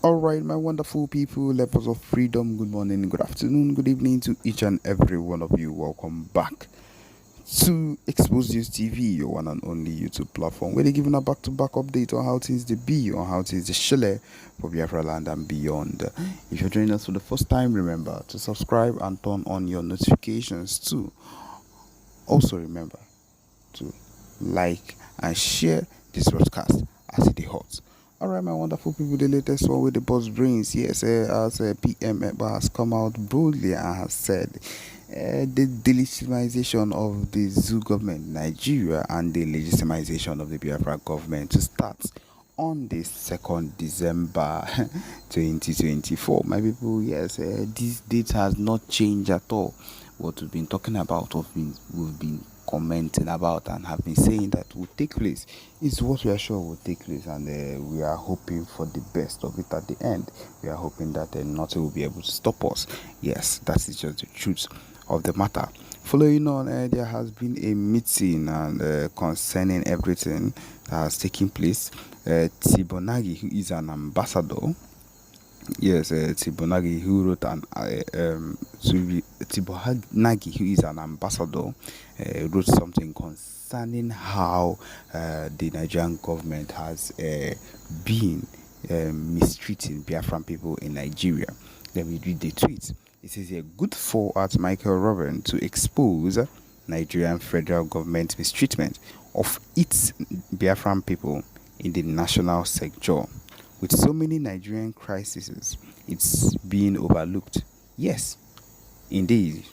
All right, my wonderful people, levels of freedom. Good morning, good afternoon, good evening to each and every one of you. Welcome back to Expose News TV, your one and only YouTube platform, where they're giving a back-to-back update on how things they be, on how things they shele for Biafra land and beyond. If you're joining us for the first time, remember to subscribe and turn on your notifications too. Also remember to like and share this broadcast as it is hot. All right, my wonderful people, the latest one with the boss brains. Yes, as PM Ekpa has come out boldly and has said the delegitimization of the zoo government in Nigeria and the legitimization of the Biafra government to start on the 2nd December 2024. My people, yes, this date has not changed at all. What we've been talking about, we've been commenting about and have been saying that will take place is what we are sure will take place, and we are hoping for the best of it at the end. We are hoping that nothing will be able to stop us. Yes, that is just the truth of the matter. Following on, there has been a meeting and concerning everything that has taken place. Tibonagi, who is an ambassador, yes, Tibonagi, who wrote Tibonagi, who is an ambassador, wrote something concerning how the Nigerian government has been mistreating Biafran people in Nigeria. Let me read the tweet. It says a good fall at Michael Robin to expose Nigerian federal government mistreatment of its Biafran people in the national sector. With so many Nigerian crises, it's being overlooked. Yes, indeed,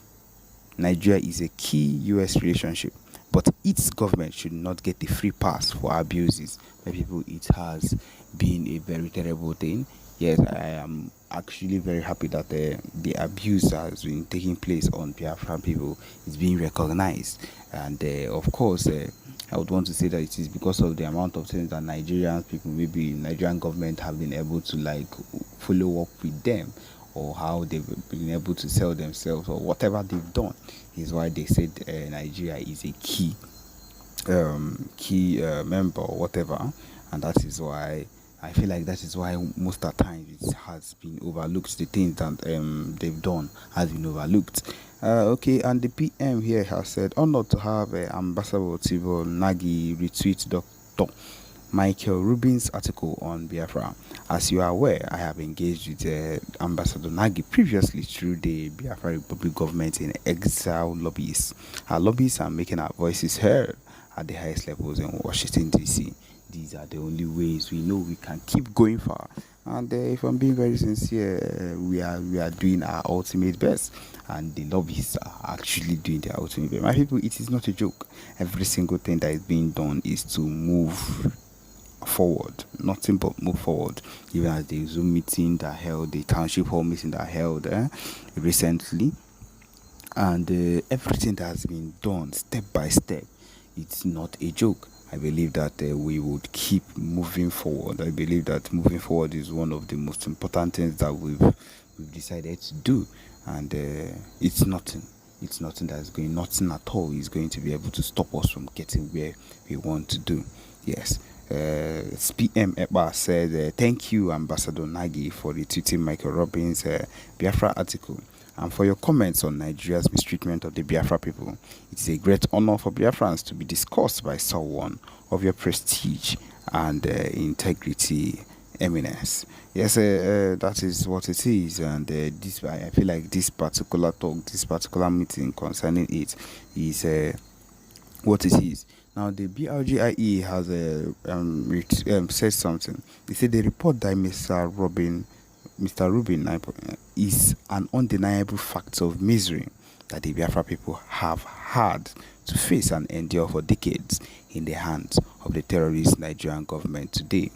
Nigeria is a key U.S. relationship, but its government should not get a free pass for abuses. My people, it has been a very terrible thing. Yes, I am actually very happy that the abuse that has been taking place on Biafran people is being recognized. And of course, I would want to say that it is because of the amount of things that Nigerian people, maybe Nigerian government, have been able to follow up with them, or how they've been able to sell themselves, or whatever they've done, is why they said Nigeria is a key member or whatever. And that is why I feel like that is why most of the time it has been overlooked. The things that they've done has been overlooked. Okay, and the PM here has said, honored to have Ambassador Tibo Nagi retweet Dr. Michael Rubin's article on Biafra. As you are aware, I have engaged with Ambassador Nagi previously through the Biafra Republic government in exile lobbies. Our lobbies are making our voices heard at the highest levels in Washington, D.C. These are the only ways we know we can keep going far. And if I'm being very sincere, we are doing our ultimate best, and the lobbies are actually doing their ultimate best. My people, it is not a joke. Every single thing that is being done is to move forward, nothing but move forward. Even as the Zoom meeting that held, the township hall meeting that held recently, and everything that has been done step by step, it's not a joke. I believe that we would keep moving forward. I believe that moving forward is one of the most important things that we've decided to do, and it's nothing. It's nothing nothing at all is going to be able to stop us from getting where we want to do. Yes. PM Ekpa said, thank you, Ambassador Nagi, for retweeting Michael Robbins' Biafra article and for your comments on Nigeria's mistreatment of the Biafra people. It is a great honor for Biafrans to be discussed by someone of your prestige and integrity, eminence. Yes, that is what it is, and I feel like this particular talk, this particular meeting concerning it is what it is. Now, the BRGIE has said something. They said the report that Mr. Rubin is an undeniable fact of misery that the Biafra people have had to face and endure for decades in the hands of the terrorist Nigerian government today.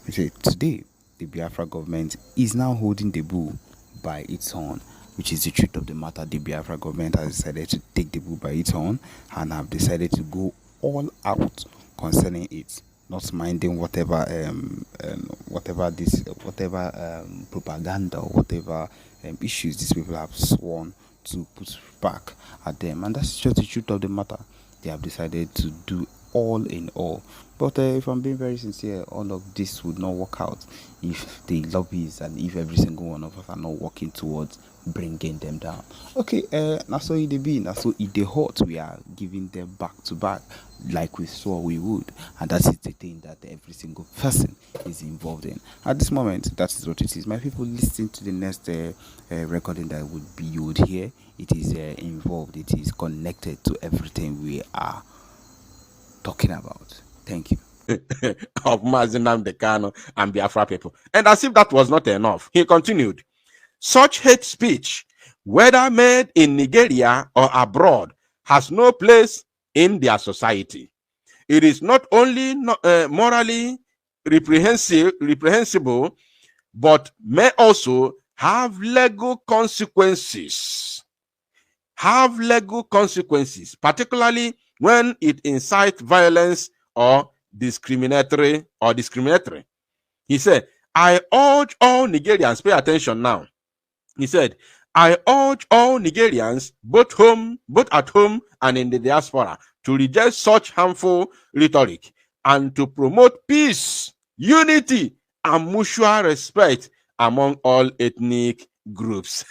Today, the Biafra government is now holding the bull by its horn, which is the truth of the matter. The Biafra government has decided to take the bull by its horn and have decided to go all out concerning it, not minding whatever propaganda or whatever issues these people have sworn to put back at them. And that's just the truth of the matter. They have decided to do all in all. But if I'm being very sincere, all of this would not work out if the lobbies and if every single one of us are not working towards bringing them down. Okay, now so it be, now so it the hot we are giving them back to back like we saw we would, and that is the thing that every single person is involved in at this moment. That is what it is. My people, listen to the next recording that would be you would hear. It is involved. It is connected to everything we are talking about. Thank you. Of Mazi Nnamdi Kanu and Biafra people. And as if that was not enough, he continued, such hate speech, whether made in Nigeria or abroad, has no place in their society. It is not only morally reprehensible, but may also have legal consequences. Have legal consequences, particularly when it incites violence or discriminatory. He said, I urge all Nigerians, pay attention now. He said, I urge all Nigerians, both at home and in the diaspora, to reject such harmful rhetoric and to promote peace, unity, and mutual respect among all ethnic groups.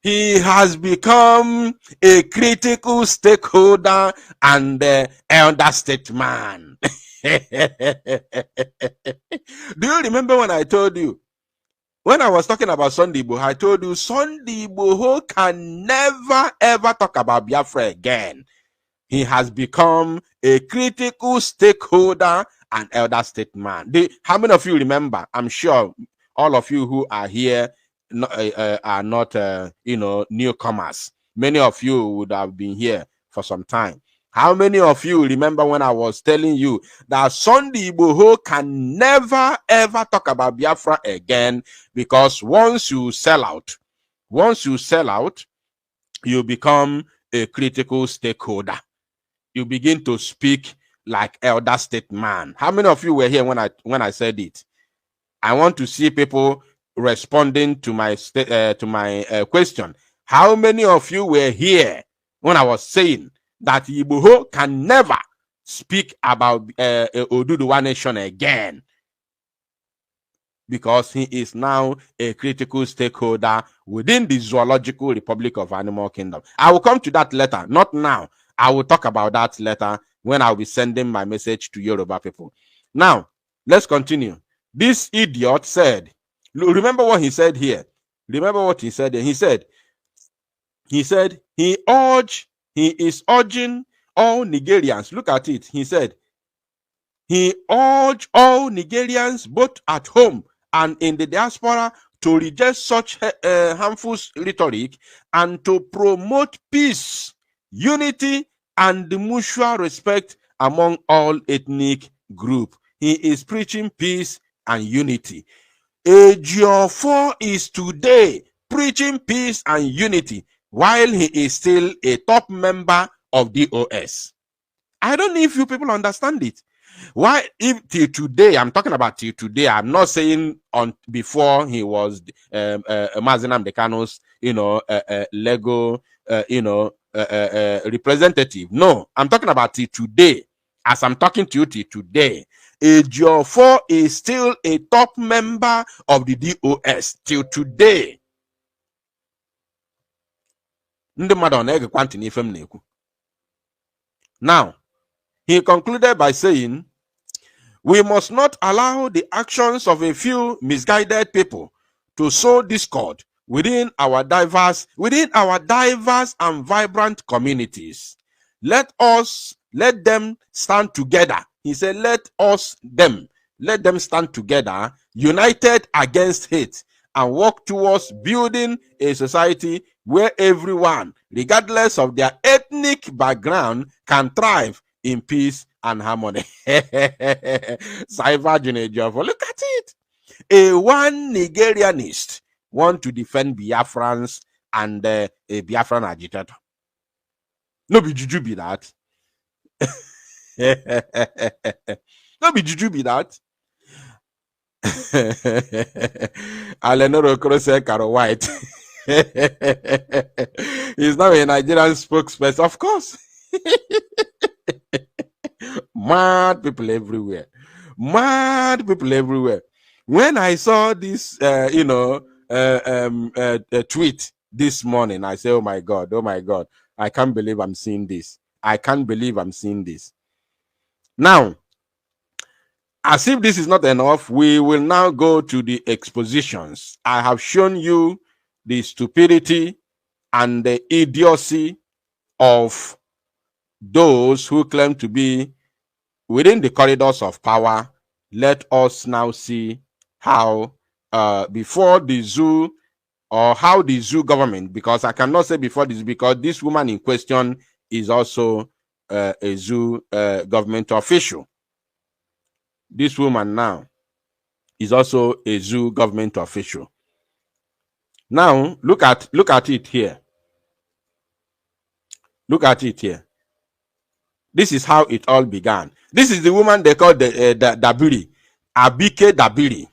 He has become a critical stakeholder and elder statesman. Do you remember when I told you, when I was talking about Sunday Igboho, I told you Sunday Igboho can never ever talk about Biafra again. He has become a critical stakeholder and elder statesman. How many of you remember? I'm sure all of you who are here are not, newcomers. Many of you would have been here for some time. How many of you remember when I was telling you that Sunday Igboho can never ever talk about Biafra again, because once you sell out, you become a critical stakeholder. You begin to speak like elder statesman. How many of you were here when I said it? I want to see people responding to my question. How many of you were here when I was saying that Igboho can never speak about Oduduwa nation again, because he is now a critical stakeholder within the Zoological Republic of Animal Kingdom? I will come to that later, not now. I will talk about that later when I'll be sending my message to Yoruba people. Now, let's continue. This idiot said, remember what he said here. Remember what he said here. He said he is urging all Nigerians. Look at it. He said he urged all Nigerians, both at home and in the diaspora, to reject such harmful rhetoric and to promote peace, unity, and mutual respect among all ethnic groups. He is preaching peace and unity. Ejiofor is today preaching peace and unity while he is still a top member of DOS. I don't know if you people understand it. Why, if till today, I'm talking about till today, I'm not saying on before he was Mazi Nnamdi Kanu's, Lego, representative. No, I'm talking about till today. As I'm talking to you till today, Ejiofor is still a top member of the DOS till today. Now, he concluded by saying, we must not allow the actions of a few misguided people to sow discord within our diverse and vibrant communities. Let them stand together. He said, let them stand together, united against hate, and work towards building a society where everyone, regardless of their ethnic background, can thrive in peace and harmony. Look at it. A one Nigerianist want to defend Biafrans and a Biafran agitator. No be juju be that. No be juju be that. Alenoro Krose Karo White. He's now a Nigerian spokesperson, of course. Mad people everywhere. Mad people everywhere. When I saw this, tweet this morning, I said, oh my God, I can't believe I'm seeing this. I can't believe I'm seeing this. Now, as if this is not enough, we will now go to the expositions. I have shown you the stupidity and the idiocy of those who claim to be within the corridors of power. Let us now see how before the zoo, or how the zoo government, because I cannot say before this, because this woman in question is also a zoo government official. This woman now is also a zoo government official. Now look at it here. Look at it here. This is how it all began. This is the woman they call the Dabiri, Abike Dabiri,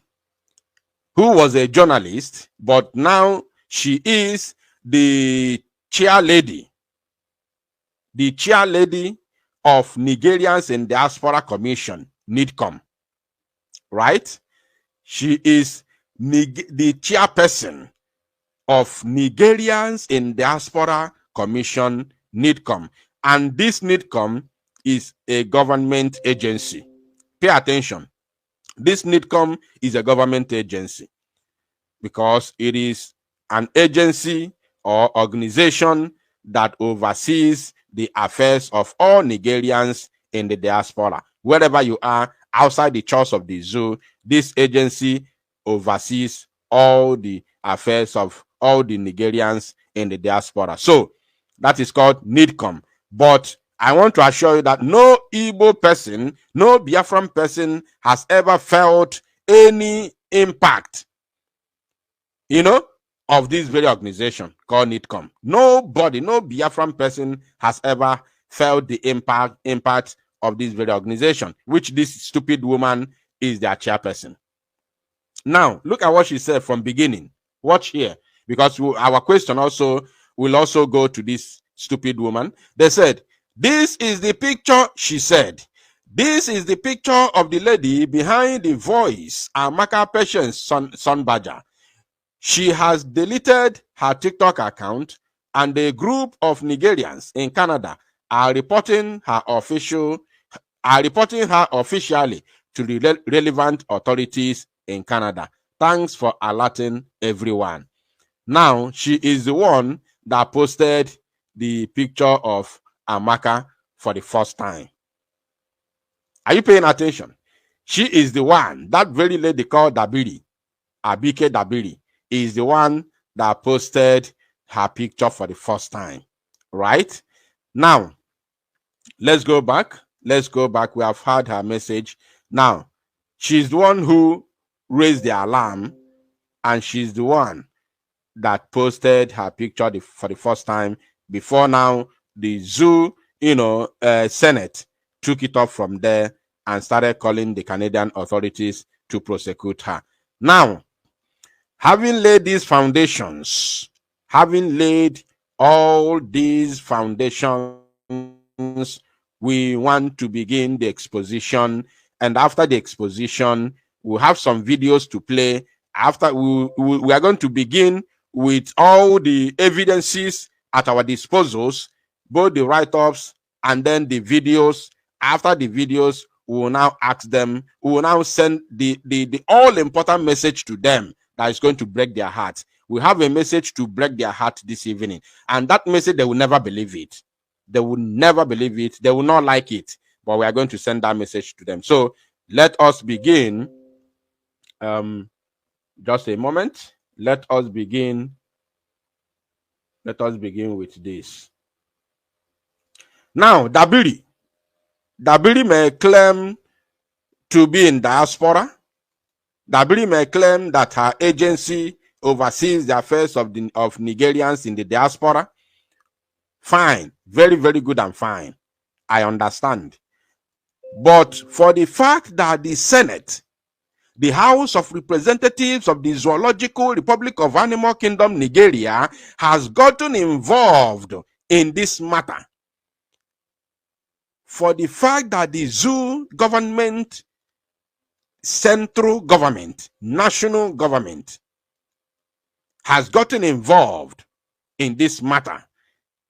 who was a journalist, but now she is the chair lady of Nigerians in Diaspora Commission, NiDCOM, right? She is the chairperson of Nigerians in Diaspora Commission, NiDCOM. And this NiDCOM is a government agency. Pay attention. This NiDCOM is a government agency because it is an agency or organization that oversees the affairs of all Nigerians in the diaspora. Wherever you are outside the church of the zoo, this agency oversees all the affairs of all the Nigerians in the diaspora. So that is called NiDCOM. But I want to assure you that no Igbo person, no Biafran person has ever felt any impact, of this very organization called NiDCOM. Nobody, no Biafran person has ever felt the impact of this very organization, which this stupid woman is their chairperson. Now, look at what she said from beginning. Watch here, because our question will also go to this stupid woman. They said, this is the picture, she said. This is the picture of the lady behind the voice, Amaka Patience Son Badger. She has deleted her TikTok account, and a group of Nigerians in Canada are reporting her officially to the relevant authorities in Canada. Thanks for alerting everyone. Now, she is the one that posted the picture of Amaka for the first time. Are you paying attention? She is the one, that very lady called Dabiri, Abike Dabiri, is the one that posted her picture for the first time, right? Now, let's go back. We have heard her message. Now, she's the one who raised the alarm, and she's the one that posted her picture for the first time. Before now, the zoo, Senate took it up from there and started calling the Canadian authorities to prosecute her. Now, having laid all these foundations, we want to begin the exposition. And after the exposition, we'll have some videos to play. After we are going to begin with all the evidences at our disposals, both the write-ups and then the videos. After the videos, we will now ask them, we will now send the all-important message to them that is going to break their heart. We have a message to break their heart this evening. And that message, they will never believe it. They will never believe it. They will not like it. But we are going to send that message to them. So let us begin. Just a moment. Let us begin with this. Now, Dabiri may claim to be in diaspora. Dabiri may claim that her agency oversees the affairs of Nigerians in the diaspora. Fine. Very, very good and fine. I understand. But for the fact that the Senate the House of Representatives of the Zoological Republic of Animal Kingdom, Nigeria, has gotten involved in this matter for the fact that the zoo government, central government, national government has gotten involved in this matter.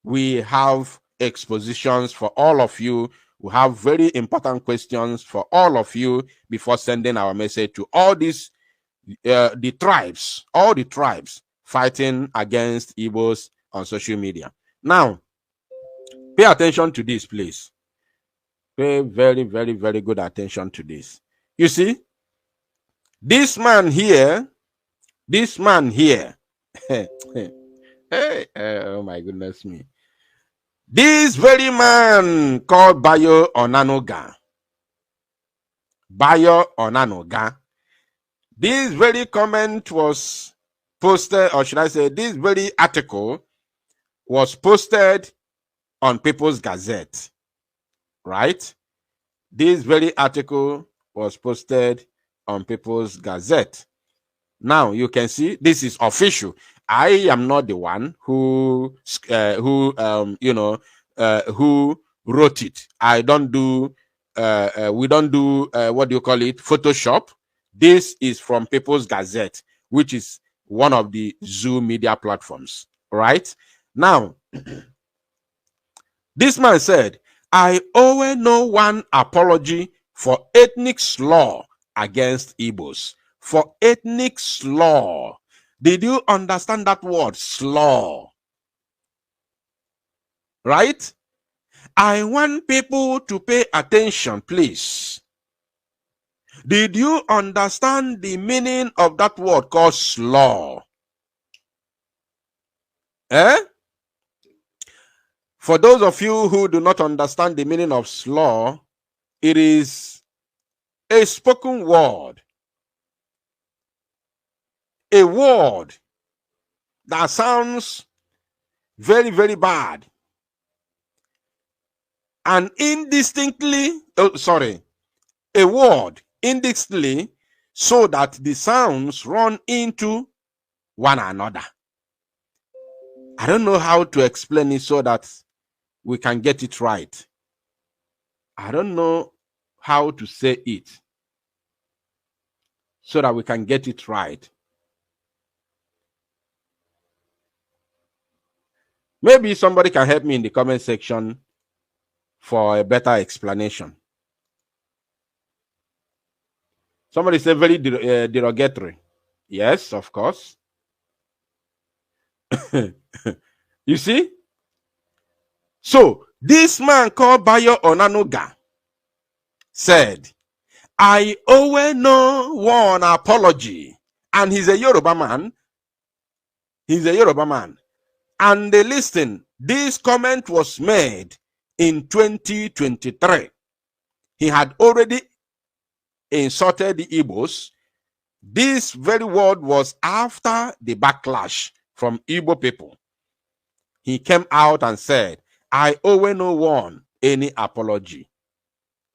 We have expositions for all of you. We have very important questions for all of you before sending our message to all these the tribes, all the tribes fighting against Igbos on social media. Now, pay attention to this, please. Pay very, very, very good attention to this. You see, this man here, hey, oh my goodness me. This very man called Bayo Onanoga. This very comment was posted, or should I say, this very article was posted on People's Gazette, right? This very article was posted on People's Gazette. Now you can see this is official. I am not the one who wrote it. I don't do. We don't do what do you call it? Photoshop. This is from People's Gazette, which is one of the zoo media platforms. Right now, this man said, "I owe no one apology for ethnic slur against Igbos." For ethnic slur. Did you understand that word, slur? Right? I want people to pay attention, please. Did you understand the meaning of that word called slur? For those of you who do not understand the meaning of slur, it is a spoken word. A word that sounds very, very bad and indistinctly, a word indistinctly so that the sounds run into one another. I don't know how to explain it so that we can get it right. I don't know how to say it so that we can get it right. Maybe somebody can help me in the comment section for a better explanation. Somebody said very derogatory. Yes, of course. You see? So, this man called Bayo Onanoga said, "I owe no one apology." And he's a Yoruba man. And they listen, this comment was made in 2023. He had already insulted the Igbos. This very word was after the backlash from Igbo people. He came out and said, "I owe no one any apology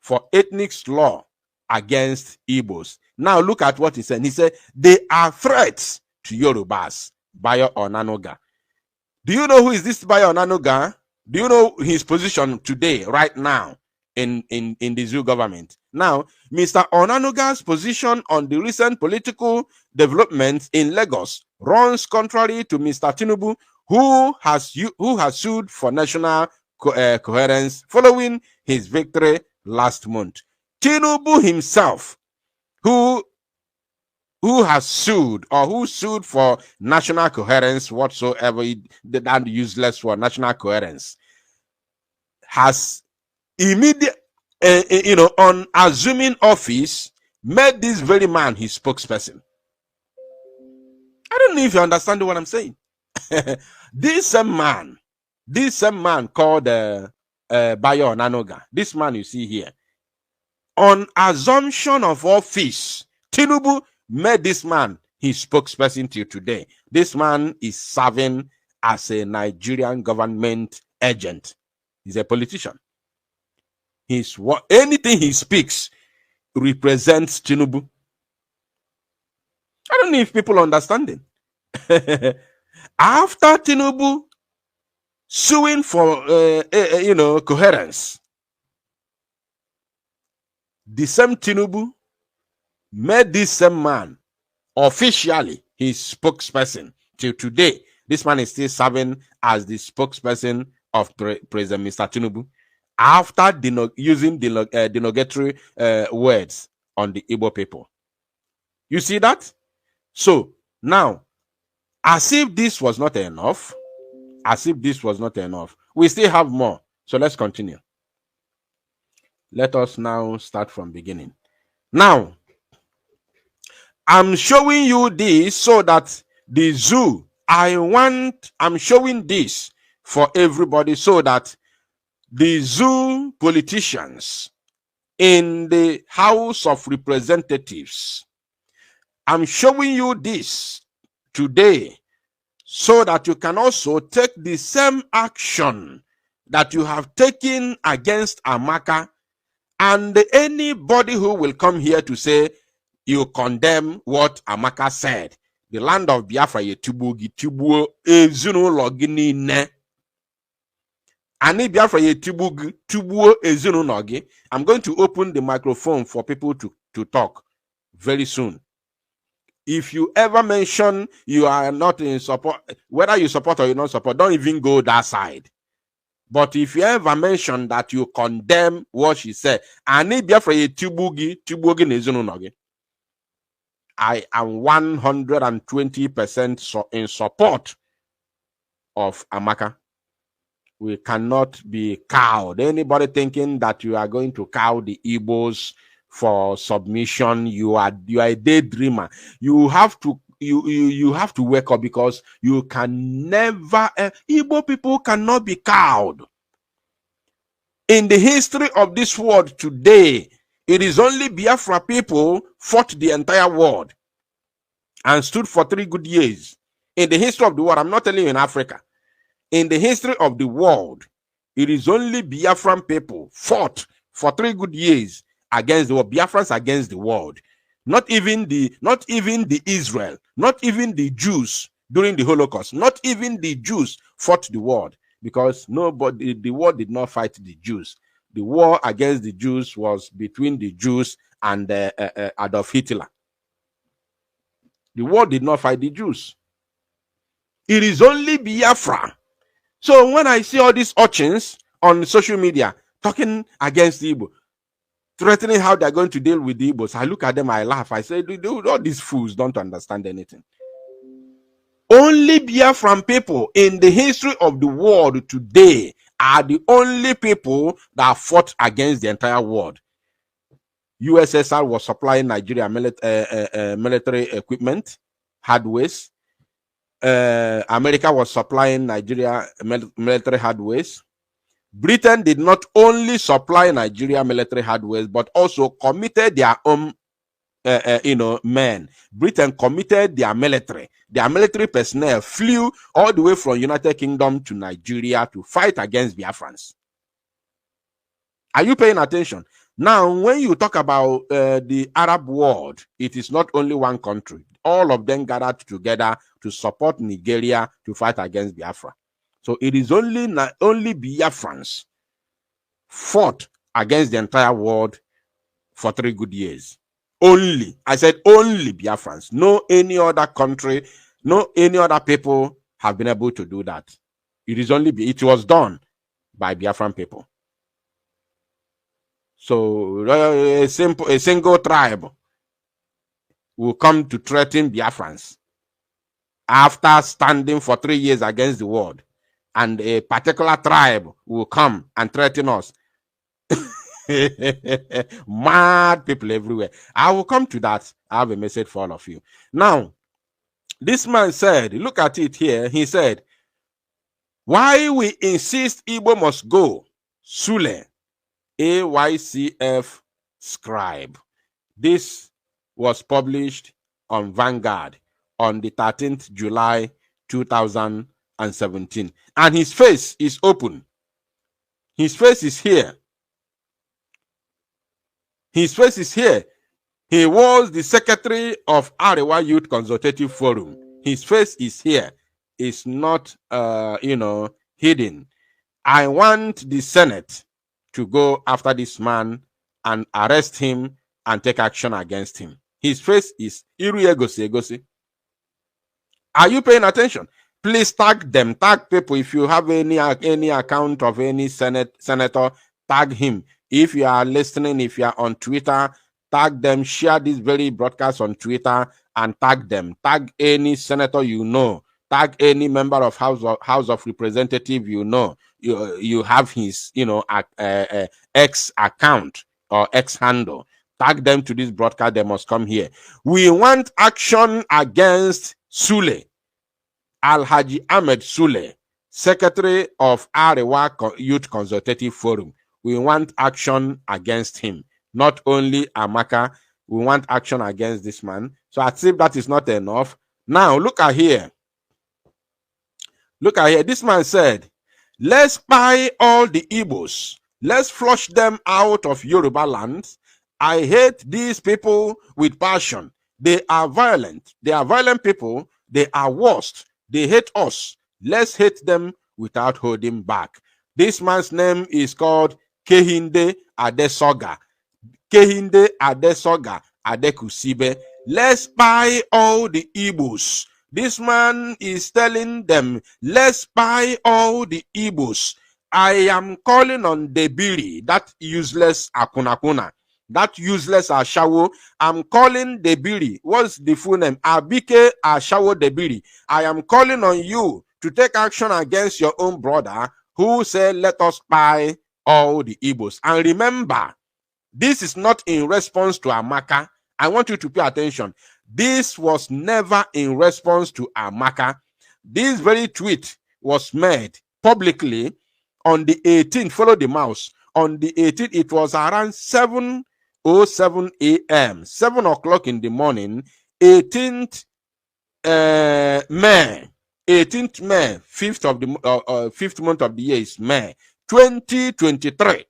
for ethnic slur against Igbos." Now look at what he said. He said, "They are threats to Yorubas." Bayo Onanoga. Do you know who is this Bayo Onanoga? Do you know his position today, right now, in the zoo government? Now, Mr. Onanoga's position on the recent political developments in Lagos runs contrary to Mr. Tinubu, who has sued for national coherence following his victory last month. Tinubu himself, who has sued, or who sued for national coherence whatsoever, that useless for national coherence, has immediate, on assuming office, made this very man his spokesperson. I don't know if you understand what I'm saying. This same man called Bayo Onanoga, this man you see here, on assumption of office, Tinubu made this man his spokesperson till today. This man is serving as a Nigerian government agent. He's a politician. Anything he speaks represents Tinubu. I don't know if people understand it. After Tinubu suing for coherence, the same Tinubu made this same man officially his spokesperson. Till today, this man is still serving as the spokesperson of President Mr. Tinubu after using derogatory words on the Igbo people. You see that? So now, as if this was not enough, we still have more. So let's continue. Let us now start from beginning. Now, I'm showing you this so that the zoo, I'm showing this for everybody so that the zoo politicians in the House of Representatives, I'm showing you this today so that you can also take the same action that you have taken against Amaka, and anybody who will come here to say you condemn what Amaka said. The land of Biafra yetubuo ezinụlọ gị niile. Ani Biafra yetubuo ezinụlọ gị. I'm going to open the microphone for people to talk very soon. If you ever mention you are not in support, whether you support or you don't support, don't even go that side. But if you ever mention that you condemn what she said, Ani Biafra yetubuo ezinụlọ gị, I am 120% in support of Amaka. We cannot be cowed. Anybody thinking that you are going to cow the Igbos for submission, you are a daydreamer. You have to wake up, because you can never. Igbo people cannot be cowed. In the history of this world today, it is only Biafra people fought the entire world and stood for 3 good years. In the history of the world, I'm not telling you in Africa. In the history of the world, it is only Biafran people fought for 3 good years against the world. Biafrans against the world. Not even the Israel, not even the Jews during the Holocaust, not even the Jews fought the world, because the war did not fight the Jews. The war against the Jews was between the Jews and Adolf Hitler. The war did not fight the Jews. It is only Biafra. So when I see all these urchins on social media talking against the Igbo, threatening how they're going to deal with the Igbos, I look at them, I laugh. I say, all these fools don't understand anything. Only Biafran people in the history of the world today are the only people that fought against the entire world. USSR was supplying Nigeria military equipment, hardwares. America was supplying Nigeria military hardwares. Britain did not only supply Nigeria military hardwares, but also committed their own men. Britain committed their military. Their military personnel flew all the way from United Kingdom to Nigeria to fight against Biafrans. Are you paying attention? Now, when you talk about the Arab world, it is not only one country. All of them gathered together to support Nigeria to fight against Biafra. So it is only Biafrans fought against the entire world for 3 good years. Only. I said only Biafrans. No any other country, no any other people have been able to do that. It was done by Biafran people. So a single tribe will come to threaten Biafrans after standing for 3 years against the world, and a particular tribe will come and threaten us. Mad people everywhere. I will come to that. I have a message for all of you. Now, this man said, look at it here. He said, why we insist Igbo must go? Sule, AYCF scribe. This was published on Vanguard on the 13th July 2017. And his face is open. His face is here. His face is here. He was the secretary of Arewa Youth Consultative Forum. His face is here. It's not, hidden. I want the Senate to go after this man and arrest him and take action against him. His face is Iru Egosi Egosi. Are you paying attention? Please tag them, tag people. If you have any account of any senator, tag him. If you are listening, if you are on Twitter, tag them. Share this very broadcast on Twitter and tag them. Tag any senator you know. Tag any member of House of Representative you know. You have his X account or X handle. Tag them to this broadcast. They must come here. We want action against Sule. Alhaji Ahmed Sule, Secretary of Arewa Youth Consultative Forum. We want action against him. Not only Amaka, we want action against this man. So as if that is not enough. Now, look at here. Look at here. This man said, let's buy all the Igbos. Let's flush them out of Yoruba land. I hate these people with passion. They are violent. They are violent people. They are worst. They hate us. Let's hate them without holding back. This man's name is called Kehinde Adesoga. Kehinde Adesoga Adekusibe. Let's buy all the Igbos. This man is telling them, let's buy all the Igbos. I am calling on Debiri, that useless Akunakuna. That useless Ashawo. I'm calling Debiri. What's the full name? Abike Ashawo Debiri. I am calling on you to take action against your own brother who said, let us buy all the Igbos. And remember, this is not in response to Amaka. I want you to pay attention. This was never in response to Amaka. This very tweet was made publicly on the 18th. Follow the mouse. On the 18th, it was around 7:07 a.m. 7 o'clock in the morning, 18th May, 18th May, 5th of the 5th month of the year is May 2023.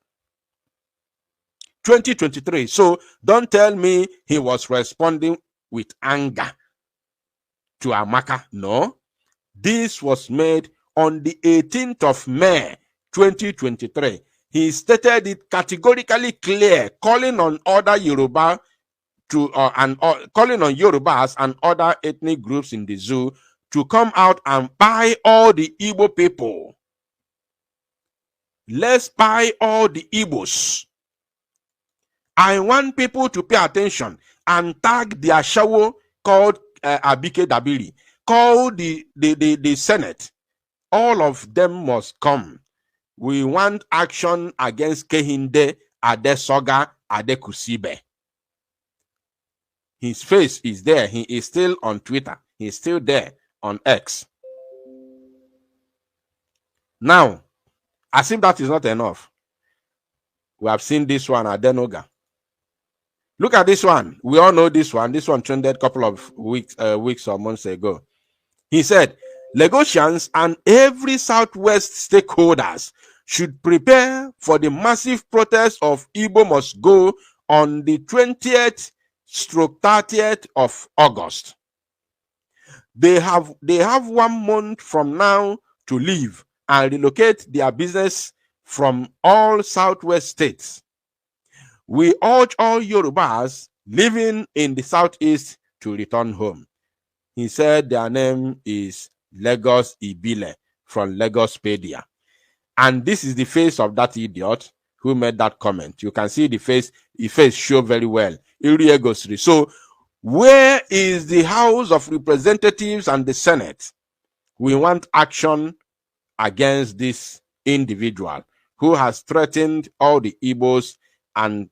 2023. So don't tell me he was responding with anger to Amaka. No, this was made on the 18th of May 2023. He stated it categorically clear, calling on other Yoruba to calling on Yorubas and other ethnic groups in the zoo to come out and buy all the Igbo people. Let's buy all the Igbos. I want people to pay attention and tag the Ashawo called Abike Dabiri, call the Senate. All of them must come. We want action against Kehinde Adesoga Adekusibe. His face is there. He is still on Twitter. He is still there on X. Now, as if that is not enough, we have seen this one at Denoga. Look at this one. We all know this one. This one trended a couple of weeks or months ago. He said, Lagosians and every Southwest stakeholders should prepare for the massive protest of Igbo Must Go on the 20th/30th of August. They have 1 month from now to leave and relocate their business from all Southwest states. We urge all Yorubas living in the Southeast to return home. He said their name is Lagos Ibile from Lagospedia. And this is the face of that idiot who made that comment. You can see the face show very well. So where is the House of Representatives and the Senate? We want action against this individual who has threatened all the Igbos and,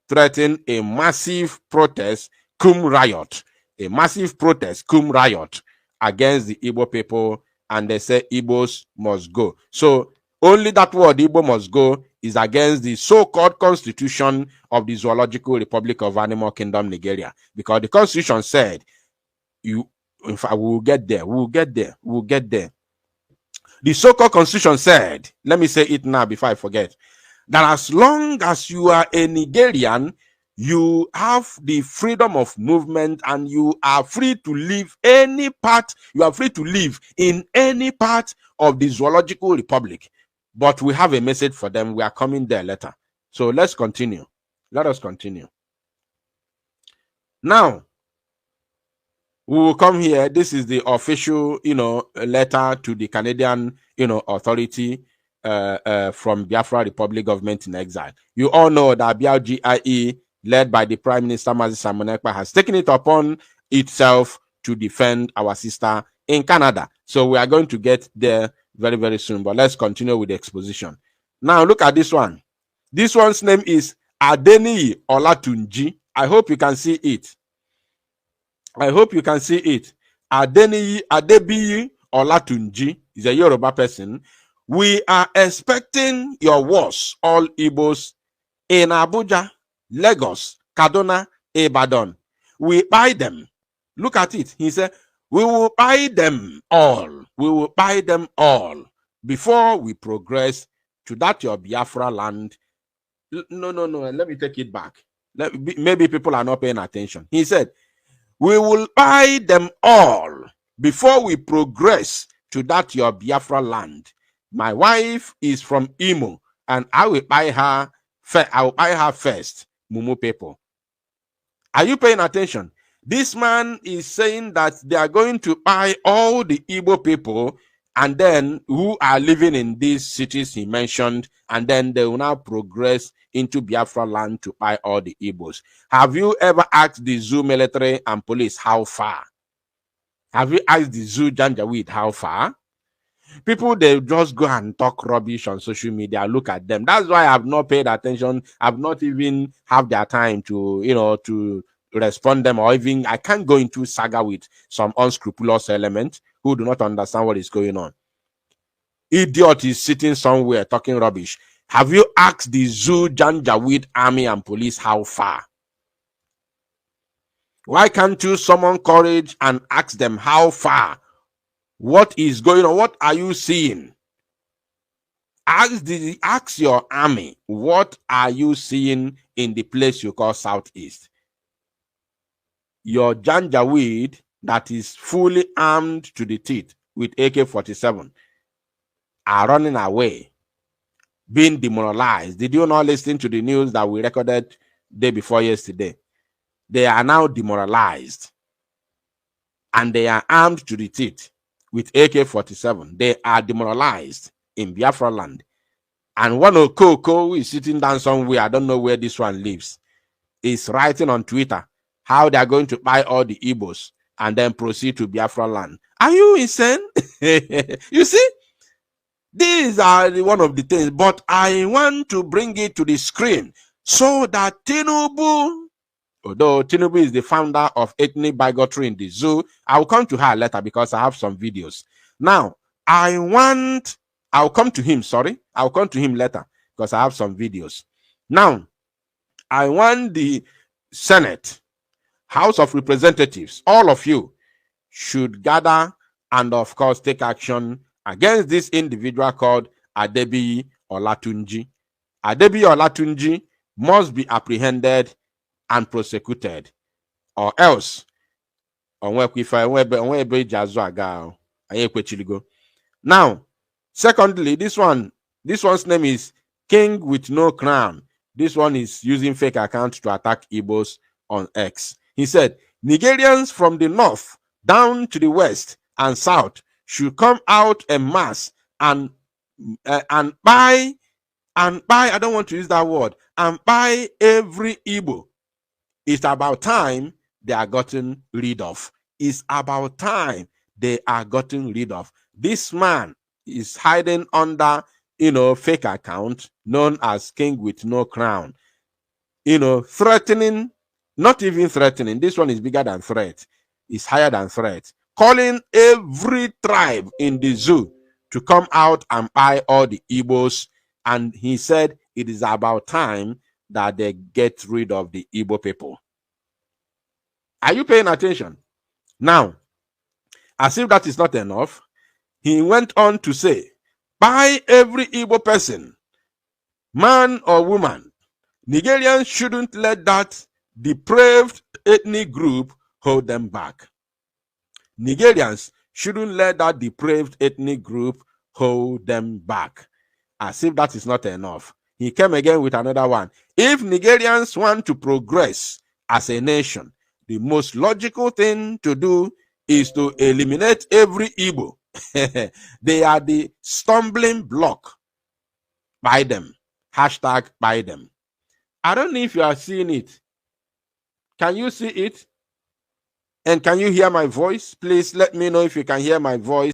threatened a massive protest, cum riot, a massive protest, cum riot against the Igbo people, and they say Igbos must go. So only that word, Igbo must go, is against the so-called constitution of the Zoological Republic of Animal Kingdom, Nigeria. Because the constitution said, in fact, we'll get there. The so-called constitution said, let me say it now before I forget, that as long as you are a Nigerian, you have the freedom of movement and you are free to live any part. You are free to live in any part of the Zoological Republic. But we have a message for them. We are coming there later. So let's continue. Let us continue. Now, we will come here. This is the official, letter to the Canadian, authority from Biafra Republic government in exile. You all know that BRGIE, led by the Prime Minister Mazi Simon Ekpa, has taken it upon itself to defend our sister in Canada. So we are going to get there very, very soon. But let's continue with the exposition. Now look at this one. This one's name is Adeniyi Olatunji. I hope you can see it. I hope you can see it. Adebiyi Olatunji is a Yoruba person. We are expecting your words, all Igbos, in Abuja, Lagos, Kaduna, Ibadan. We buy them. Look at it. He said, we will buy them all. We will buy them all before we progress to that your Biafra land. No. Let me take it back. Maybe people are not paying attention. He said, we will buy them all before we progress to that your Biafra land. My wife is from Imo, and I will buy her. I will buy her first, Mumu people. Are you paying attention? This man is saying that they are going to buy all the Igbo people, and then who are living in these cities he mentioned, and then they will now progress into Biafra land to buy all the Igbos. Have you ever asked the zoo military and police how far? Have you asked the zoo Janjaweed how far? People, they just go and talk rubbish on social media. Look at them. That's why I've not paid attention. I've not even have their time to, to respond them, or even I can't go into saga with some unscrupulous element who do not understand what is going on. Idiot is sitting somewhere talking rubbish. Have you asked the zoo Janjaweed army and police how far? Why can't you summon courage and ask them how far? What is going on? What are you seeing? Ask your army, what are you seeing in the place you call Southeast? Your Janjaweed that is fully armed to the teeth with AK-47 are running away, being demoralized. Did you not listen to the news that we recorded day before yesterday? They are now demoralized, and they are armed to the teeth with AK-47. They are demoralized in Biafra land. And one Okoko who is sitting down somewhere, I don't know where this one lives, is writing on Twitter how they are going to buy all the Igbos and then proceed to Biafra land. Are you insane? You see, these are one of the things, but I want to bring it to the screen so that Tinubu, although Tinubu is the founder of ethnic bigotry in the zoo, I will come to her later because I have some videos. Now, I'll come to him, sorry. I'll come to him later because I have some videos. Now, I want the Senate, House of Representatives, all of you should gather and, of course, take action against this individual called Adebiyi Olatunji. Adebiyi Olatunji must be apprehended and prosecuted, or else. Now, secondly, this one's name is King with No Crown. This one is using fake accounts to attack Igbos on X. He said, Nigerians from the north down to the west and south should come out en masse and buy, I don't want to use that word, and buy every Igbo. It's about time they are gotten rid of. It's about time they are gotten rid of. This man is hiding under, fake account known as King with No Crown. Threatening, not even threatening. This one is bigger than threat. It's higher than threat. Calling every tribe in the zoo to come out and buy all the Igbos. And he said it is about time that they get rid of the Igbo people. Are you paying attention? Now, as if that is not enough, he went on to say, buy every Igbo person, man or woman, Nigerians shouldn't let that depraved ethnic group hold them back. Nigerians shouldn't let that depraved ethnic group hold them back. As if that is not enough, he came again with another one. If Nigerians want to progress as a nation, the most logical thing to do is to eliminate every Igbo. They are the stumbling block. By them. Hashtag by them. I don't know if you are seeing it. Can you see it? And can you hear my voice? Please let me know if you can hear my voice.